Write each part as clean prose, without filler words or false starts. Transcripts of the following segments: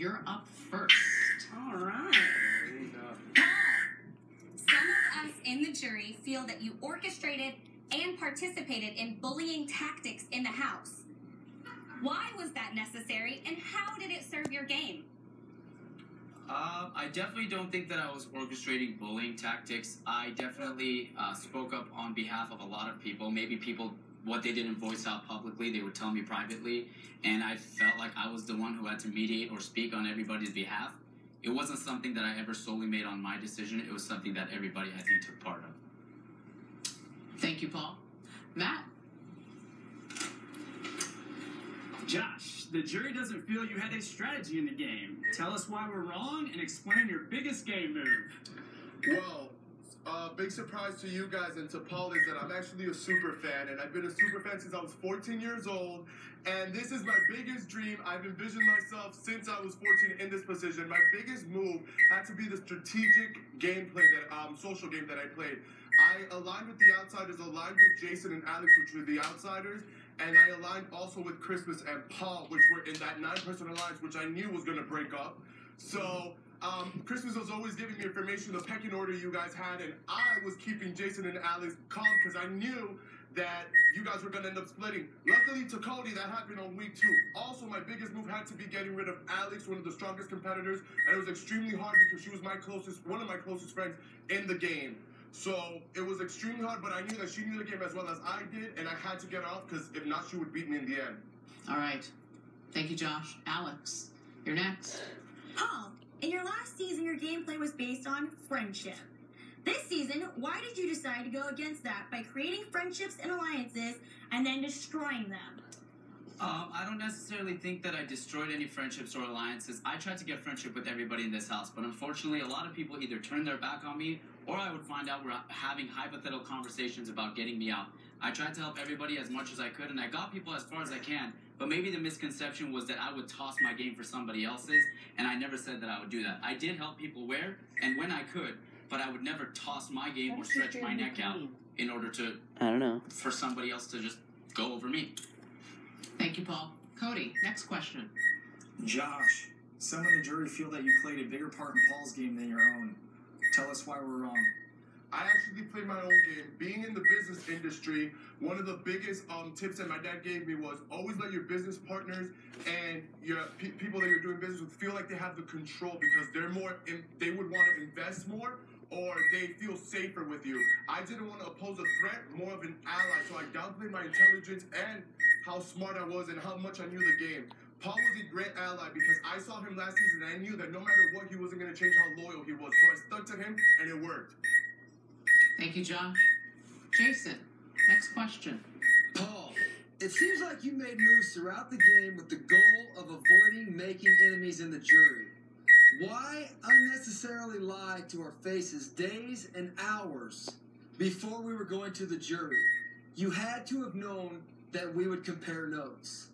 you're up first. All right. Some of us in the jury feel that you orchestrated and participated in bullying tactics in the house. Why was that necessary, and how did it serve your game? I definitely don't think that I was orchestrating bullying tactics. I definitely spoke up on behalf of a lot of people. Maybe people, what they didn't voice out publicly, they would tell me privately, and I felt like I was the one who had to mediate or speak on everybody's behalf. It wasn't something that I ever solely made on my decision. It was something that everybody, I think, took part of. Thank you, Paul. Matt? Josh, the jury doesn't feel you had a strategy in the game. Tell us why we're wrong and explain your biggest game move. Well, big surprise to you guys and to Paul is that I'm actually a super fan, and I've been a super fan since I was 14 years old, and this is my biggest dream. I've envisioned myself since I was 14 in this position. My biggest move had to be the strategic gameplay, social game that I played. I aligned with the outsiders, aligned with Jason and Alex, which were the outsiders, and I aligned also with Christmas and Paul, which were in that 9-person alliance, which I knew was going to break up. So Christmas was always giving me information, the pecking order you guys had, and I was keeping Jason and Alex calm because I knew that you guys were going to end up splitting. Luckily to Cody, that happened on week 2. Also, my biggest move had to be getting rid of Alex, one of the strongest competitors, and it was extremely hard because she was one of my closest friends in the game. So it was extremely hard, but I knew that she knew the game as well as I did, and I had to get her off because if not, she would beat me in the end. All right. Thank you, Josh. Alex, you're next. Paul, in your last season, your gameplay was based on friendship. This season, why did you decide to go against that by creating friendships and alliances and then destroying them? I don't necessarily think that I destroyed any friendships or alliances. I tried to get friendship with everybody in this house, but unfortunately, a lot of people either turned their back on me, or I would find out we're having hypothetical conversations about getting me out. I tried to help everybody as much as I could, and I got people as far as I can, but maybe the misconception was that I would toss my game for somebody else's, and I never said that I would do that. I did help people where and when I could, but I would never toss my game or stretch my neck out in order to, for somebody else to just go over me. Thank you, Paul. Cody, next question. Josh, some in the jury feel that you played a bigger part in Paul's game than your own. Tell us why we're wrong. I actually played my own game. Being in the business industry, one of the biggest tips that my dad gave me was always let your business partners and your people that you're doing business with feel like they have the control because they would want to invest more or they feel safer with you. I didn't want to oppose a threat, more of an ally, so I downplayed my intelligence and how smart I was and how much I knew the game. Paul was a great ally because I saw him last season and I knew that no matter what, he wasn't going to change how loyal he was. So I stuck to him and it worked. Thank you, Josh. Jason, next question. Paul, it seems like you made moves throughout the game with the goal of avoiding making enemies in the jury. Why unnecessarily lie to our faces days and hours before we were going to the jury? You had to have known that we would compare notes.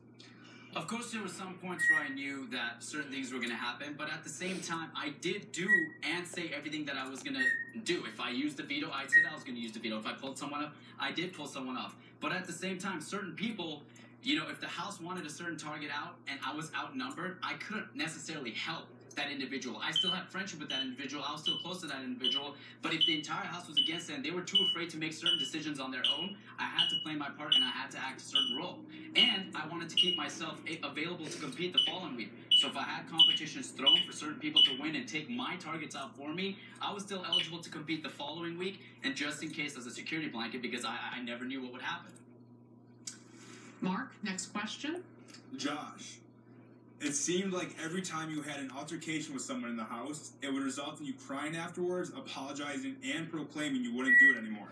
Of course, there were some points where I knew that certain things were going to happen, but at the same time, I did do and say everything that I was going to do. If I used the veto, I said I was going to use the veto. If I pulled someone up, I did pull someone off. But at the same time, certain people, if the house wanted a certain target out and I was outnumbered, I couldn't necessarily help that individual. I still had friendship with that individual. I was still close to that individual. But if the entire house was against it and they were too afraid to make certain decisions on their own, I had to play my part and I had to act a certain role. And I wanted to keep myself available to compete the following week. So if I had competitions thrown for certain people to win and take my targets out for me, I was still eligible to compete the following week and just in case as a security blanket because I never knew what would happen. Mark, next question. Josh, it seemed like every time you had an altercation with someone in the house, it would result in you crying afterwards, apologizing, and proclaiming you wouldn't do it anymore.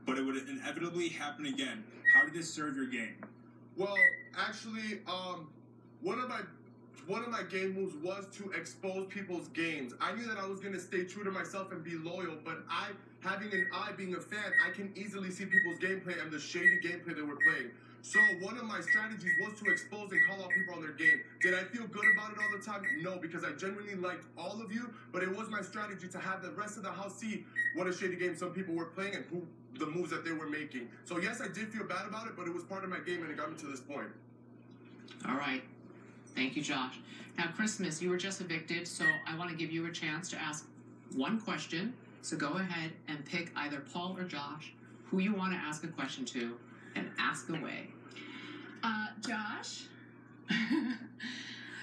But it would inevitably happen again. How did this serve your game? Well, actually, one of my game moves was to expose people's games. I knew that I was going to stay true to myself and be loyal, but having an eye, being a fan, I can easily see people's gameplay and the shady gameplay they were playing. So one of my strategies was to expose and call out people on their game. Did I feel good about it all the time? No, because I genuinely liked all of you, but it was my strategy to have the rest of the house see what a shady game some people were playing and who the moves that they were making. So yes, I did feel bad about it, but it was part of my game and it got me to this point. All right. Thank you, Josh. Now, Christmas, you were just evicted, so I want to give you a chance to ask one question. So go ahead and pick either Paul or Josh who you want to ask a question to, and ask away. Josh?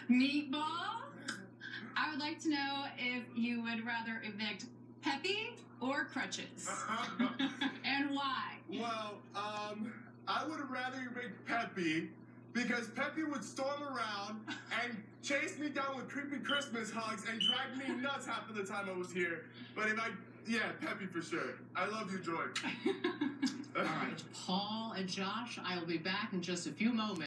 Meatball? I would like to know if you would rather evict Peppy or Crutches. And why? Well, I would have rather evict Peppy, because Peppy would storm around and chase me down with creepy Christmas hugs and drag me nuts half of the time I was here. But yeah, Peppy for sure. I love you, Joy. All right, Paul and Josh, I will be back in just a few moments.